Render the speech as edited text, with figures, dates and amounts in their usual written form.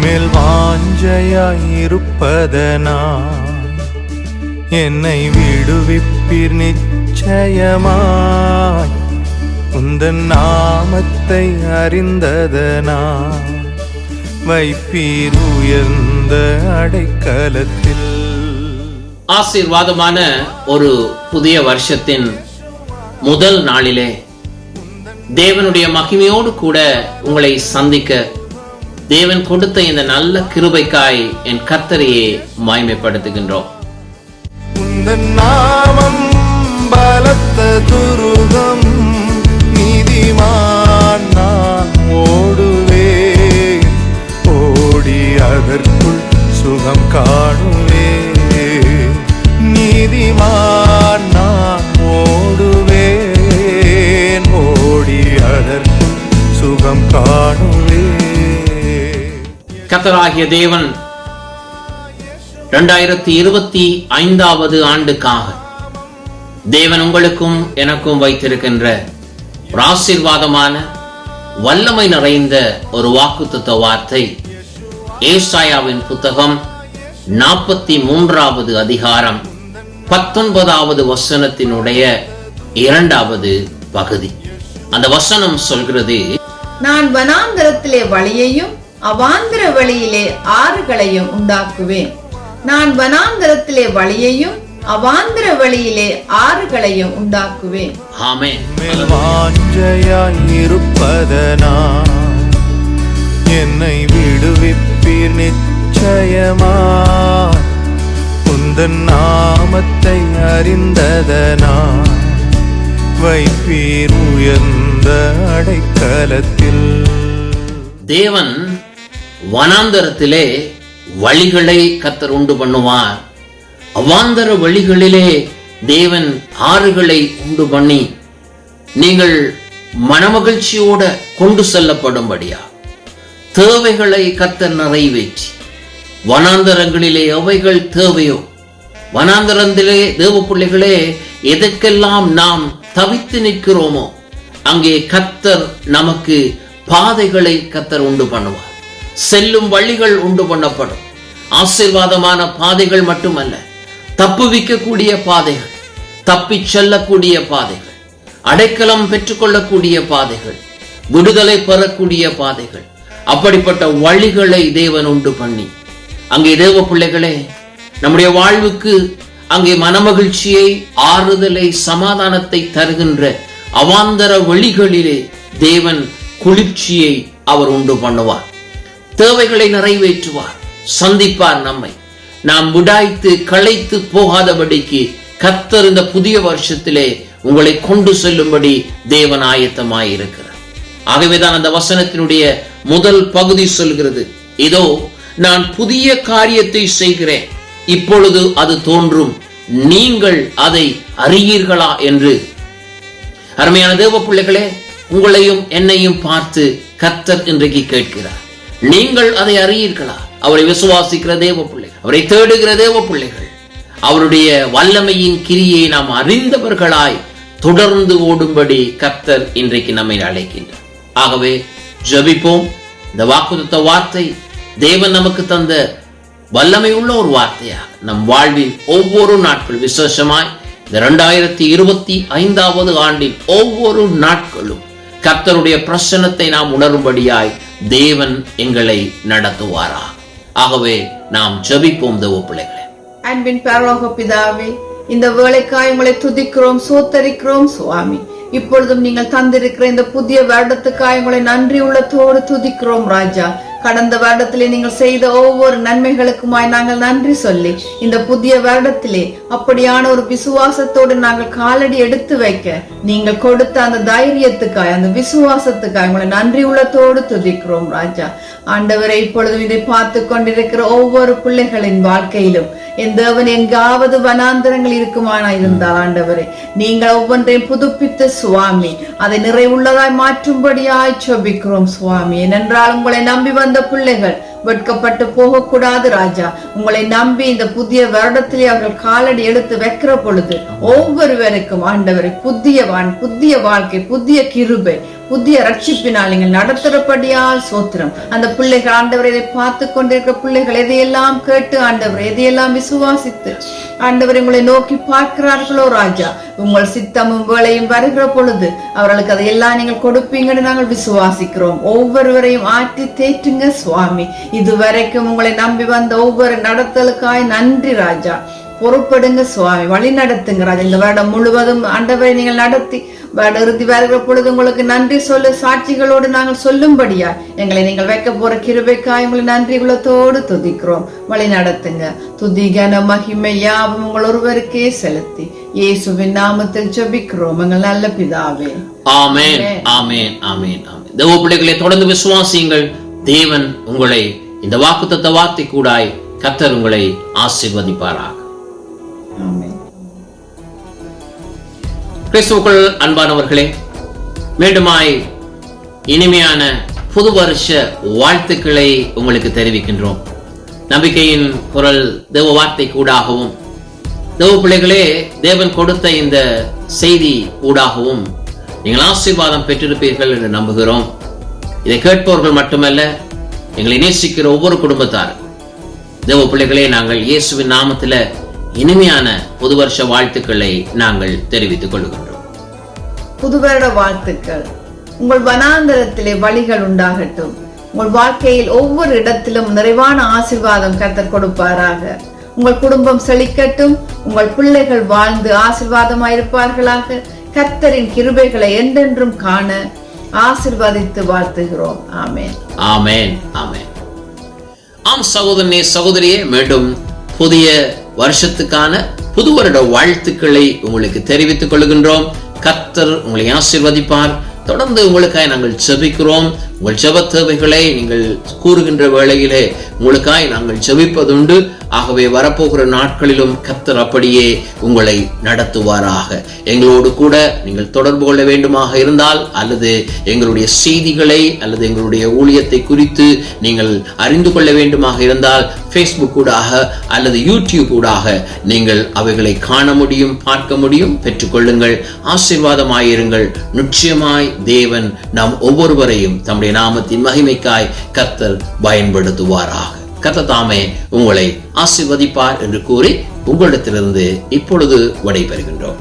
மேல் வாஞ்சையாயிருப்பதனா என்னை விடுவிப்பீர் நிச்சயமாய். உந்தன் நாமத்தை அறிந்ததனா வைப்பீர் உயர்ந்த அடைக்கலத்தில். ஆசீர்வாதமான ஒரு புதிய வருஷத்தின் முதல் நாளிலே தேவனுடைய மகிமையோடு கூட உங்களை சந்திக்க தேவன் கொடுத்த இந்த நல்ல கிருபைக்காய் என் கர்த்தரையே மகிமைப்படுத்துகின்றோம். உந்தன் நாமம் பலத்த துருகம், நீதிமான் நான் ஓடுவேன், ஓடி அதற்குள் சுகம் காணுவேன். நீதிமான் நான் ஓடுவேன், ஓடி அதற்குள் சுகம் காணுவேன். கர்த்தராகிய தேவன் 2025 ஆண்டுக்காக தேவன் உங்களுக்கும் எனக்கும் வைத்திருக்கின்ற ஒரு ஆசீர்வாதமான வல்லமை நிறைந்த ஒரு வாக்குத்தத்த வார்த்தை ஏசாயாவின் புத்தகம் 43வது அதிகாரம் 19வது வசனத்தினுடைய 2வது பகுதி. அந்த வசனம் சொல்கிறது, நான் வனாந்தரத்திலே வழியையும் அவாந்தர வழியிலே ஆறுகளையும் உண்டாக்குவேன். நான் வனாந்தரத்திலே வழியையும் அவாந்தர வழியிலே ஆறுகளையும் உண்டாக்குவேன். ஆமென். மேல் வாஞ்சையாயிருப்பதனா என்னை விடுவிப்பீர் நிச்சயமாய். உந்தன் நாமத்தை அறிந்ததனா வைப்பீர் உயர்ந்த அடைக்கலத்தில். தேவன் வனாந்தரத்திலே வழிகளை கர்த்தர் உண்டு பண்ணுவார். அவாந்தர வழிகளிலே தேவன் ஆறுகளை உண்டு பண்ணி நீங்கள் மனமகிழ்ச்சியோட கொண்டு செல்லப்படும்படியா தேவைகளை கர்த்தர் நிறைவேற்றி வனாந்தரங்களிலே அவைகள் தேவையோ, வனாந்தரத்திலே தேவ பிள்ளைகளே எதற்கெல்லாம் நாம் தவித்து நிற்கிறோமோ அங்கே கர்த்தர் நமக்கு பாதைகளை கர்த்தர் உண்டு பண்ணுவார். செல்லும் வழிகள் உண்டு பண்ணப்படும். ஆசீர்வாதமான பாதைகள் மட்டுமல்ல, தப்புவிக்கக்கூடிய பாதைகள், தப்பிச் செல்லக்கூடிய பாதைகள், அடைக்கலம் பெற்றுக்கொள்ளக்கூடிய பாதைகள், விடுதலை பெறக்கூடிய பாதைகள், அப்படிப்பட்ட வழிகளை தேவன் உண்டு பண்ணி அங்கே தேவ பிள்ளைகளே நம்முடைய வாழ்வுக்கு அங்கே மனமகிழ்ச்சியை, ஆறுதலை, சமாதானத்தை தருகின்ற அவாந்தர வழிகளிலே தேவன் குளிர்ச்சியை அவர் உண்டு பண்ணுவார். தேவைகளை நிறைவேற்றுவார், சந்திப்பார். நம்மை நாம் விடாய்த்து களைத்து போகாதபடிக்கு கர்த்தர் இந்த புதிய வருஷத்திலே உங்களை கொண்டு செல்லும்படி தேவன் ஆயத்தமாயிருக்கிறார். ஆகவேதான் அந்த வசனத்தினுடைய முதல் பகுதி சொல்கிறது, இதோ நான் புதிய காரியத்தை செய்கிறேன், இப்பொழுது அது தோன்றும், நீங்கள் அதை அறியீர்களா என்று. அருமையான தேவ பிள்ளைகளே, உங்களையும் என்னையும் பார்த்து கர்த்தர் இன்றைக்கு கேட்கிறார், நீங்கள் அதை அறியீர்களா? அவரை விசுவாசிக்கிற தேவ பிள்ளைகள், அவரை தேடுகிற தேவ பிள்ளைகள், அவருடைய வல்லமையின் கிரியை நாம் அறிந்தவர்களாய் தொடர்ந்து ஓடும்படி கர்த்தர் இன்றைக்கு நம்மை அழைக்கின்றார். ஆகவே ஜெபிப்போம். இந்த வாக்குத்தத்த வார்த்தை தேவன் நமக்கு தந்த வல்லமை உள்ள ஒரு வார்த்தையாக நம் வாழ்வின் ஒவ்வொரு நாட்கள், விசேஷமாய் இந்த 2025 ஆண்டின் ஒவ்வொரு நாட்களும் கர்த்தருடைய பிரசன்னத்தை நாம் உணரும்படியாய் தேவன் எங்களை நடத்துவாரா. ஆகவே நாம் ஜெபிப்போம் தேவ பிள்ளைகளே. அன்பின் பரலோக பிதாவே, இந்த வேளைக்காய் உங்களை துதிக்கிறோம், சோத்தரிக்கிறோம் சுவாமி. இப்பொழுதும் நீங்கள் தந்திருக்கிற இந்த புதிய வருடத்துக்காய் உங்களை நன்றி உள்ளத்தோடு துதிக்கிறோம் ராஜா. கடந்த வருடத்திலே நீங்கள் செய்த ஒவ்வொரு நன்மைகளுக்குமாய் நாங்கள் நன்றி சொல்லி இந்த புதிய வருடத்திலே அப்படியான ஒரு விசுவாசத்தோடு நாங்கள் காலடி எடுத்து வைக்க நீங்கள் கொடுத்த அந்த தைரியத்துக்காய், அந்த விசுவாசத்துக்காய் உங்களை நன்றி உள்ளத்தோடு துதிக்கிறோம் ராஜா. ஆண்டவரை, இப்பொழுதும் இதை பார்த்து கொண்டிருக்கிற ஒவ்வொரு பிள்ளைகளின் வாழ்க்கையிலும் என் தேவன் எங்காவது வனாந்தரங்கள் இருக்குமானா இருந்தால் ஆண்டவரே, நீங்கள் ஒவ்வொன்றையும் புதுப்பித்து சுவாமி அதை நிறைவுள்ளதாய் மாற்றும்படியாய் ஜெபிக்கிறோம் சுவாமி. ஏனென்றால் உங்களை நம்பி வந்த பிள்ளைகள் வெட்கப்பட்டு போகக்கூடாது ராஜா. உங்களை நம்பி இந்த புதிய வருடத்திலே அவர்கள் காலடி எடுத்து வைக்கிற பொழுது ஒவ்வொருவருக்கும் ஆண்டவரை புதிய வாழ்க்கை, புதிய கிருபை, புதிய ரட்சிப்பினால் நீங்கள் நடத்துறபடியால் சோத்திரம். அந்த பிள்ளைகள் ஆண்டவர் இதை பார்த்து கொண்டிருக்கிற பிள்ளைகள் எதையெல்லாம் கேட்டு ஆண்டவர் எதையெல்லாம் விசுவாசித்து ஆண்டவர் உங்களை நோக்கி பார்க்கிறார்களோ ராஜா, உங்கள் சித்தமும் வேளையும் வருகிற பொழுது அவர்களுக்கு அதையெல்லாம் நீங்கள் கொடுப்பீங்கன்னு நாங்கள் விசுவாசிக்கிறோம். ஒவ்வொருவரையும் ஆற்றி தேற்றுங்க சுவாமி. இதுவரைக்கும் உங்களை நம்பி வந்த ஒவ்வொரு நடத்தலுக்காய் நன்றி ராஜா. பொறுப்படுங்க சுவாமி, வழி நடத்துங்க ராஜா. இந்த வருடம் முழுவதும் ஆண்டவரை நீங்கள் நடத்தி இறுதி வருகிற பொழுது உங்களுக்கு நன்றி சொல்லு சாட்சிகளோடு நாங்கள் சொல்லும்படியா எங்களை நீங்கள் வைக்க போற கிருபைக்காய் உங்களை நன்றி குலத்தோடு துதிக்கிறோம். வழி நடத்துங்க. துதி கன மகிமை யாவும் உங்கள் ஒருவருக்கே செலுத்தி இயேசுவின் நாமத்தில் ஜெபிக்கிறோம் எங்கள் நல்ல பிதாவே. ஆமென், ஆமென், ஆமென், ஆமென். தேவ பிள்ளைகளை தொடர்ந்து விசுவாசியுங்கள். தேவன் உங்களை இந்த வாக்குத்தத்த வார்த்தை கூடாய் கர்த்தர் உங்களை ஆசீர்வதிப்பாராக. ஆமென். கிறிஸ்துவுக்குள் அன்பானவர்களே, மீண்டுமாய் இனிமையான புது வருஷ வாழ்த்துக்களை உங்களுக்கு தெரிவிக்கின்றோம். நம்பிக்கையின் குரல் தேவ வார்த்தை கூடாகவும் தேவ பிள்ளைகளே, தேவன் கொடுத்த இந்த செய்தி ஊடாகவும் நீங்கள் ஆசீர்வாதம் பெற்றிருப்பீர்கள் என்று நம்புகிறோம். இதை கேட்பவர்கள் மட்டுமல்ல, எங்களை நேசிக்கிற ஒவ்வொரு குடும்பத்தார் தேவ பிள்ளைகளே, நாங்கள் இயேசுவின் நாமத்தில இனிமையான புது வருஷ வாழ்த்துக்களை நாங்கள் தெரிவித்துக் கொள்கின்றோம். புது வருட வாழ்த்துக்கள். உங்கள் வனாந்தரத்திலே வழிகள் உண்டாகட்டும். உங்கள் வாழ்க்கையில் ஒவ்வொரு இடத்திலும் நிறைவான ஆசீர்வாதம் கர்த்தர் கொடுப்பாராக. உங்கள் குடும்பம் செழிக்கட்டும். உங்கள் பிள்ளைகள் வாழ்ந்து ஆசீர்வாதமாயிருப்பார்களாக. கர்த்தரின் கிருபைகளை என்றென்றும் காண ஆசீர்வதித்து வாழ்த்துகிறோம். ஆமென், ஆமென், ஆமென். ஆம் சகோதரனே, சகோதரியே, மீண்டும் புதிய வருஷத்துக்கான புது வருட வாழ்த்துக்களை உங்களுக்கு தெரிவித்துக் கொள்கின்றோம். கர்த்தர் உங்களை ஆசீர்வதிப்பார். தொடர்ந்து உங்களுக்காய் நாங்கள் ஜெபிக்கிறோம். உங்கள் ஜெப தேவைகளை நீங்கள் கூறுகின்ற வேளையிலே உங்களுக்காய் நாங்கள் ஜெபிப்பதுண்டு. ஆகவே வரப்போகிற நாட்களிலும் கர்த்தர் அப்படியே உங்களை நடத்துவாராக. எங்களோடு கூட நீங்கள் தொடர்பு கொள்ள வேண்டுமாக இருந்தால், அல்லது எங்களுடைய செய்திகளை அல்லது எங்களுடைய ஊழியத்தை குறித்து நீங்கள் அறிந்து கொள்ள வேண்டுமாக இருந்தால், Facebook ஊடாக அல்லது YouTube ஊடாக நீங்கள் அவைகளை காண முடியும், பார்க்க முடியும். பெற்றுக்கொள்ளுங்கள், ஆசீர்வாதமாயிருங்கள். நிச்சயமாய் தேவன் நாம் ஒவ்வொருவரையும் தம்முடைய நாமத்தின் மகிமைக்காய் கர்த்தர் பயன்படுத்துவாராக. கர்த்தர் தாமே உங்களை ஆசீர்வதிப்பார் என்று கூறி உங்களிடத்திலிருந்து இப்பொழுது விடைபெறுகின்றோம்.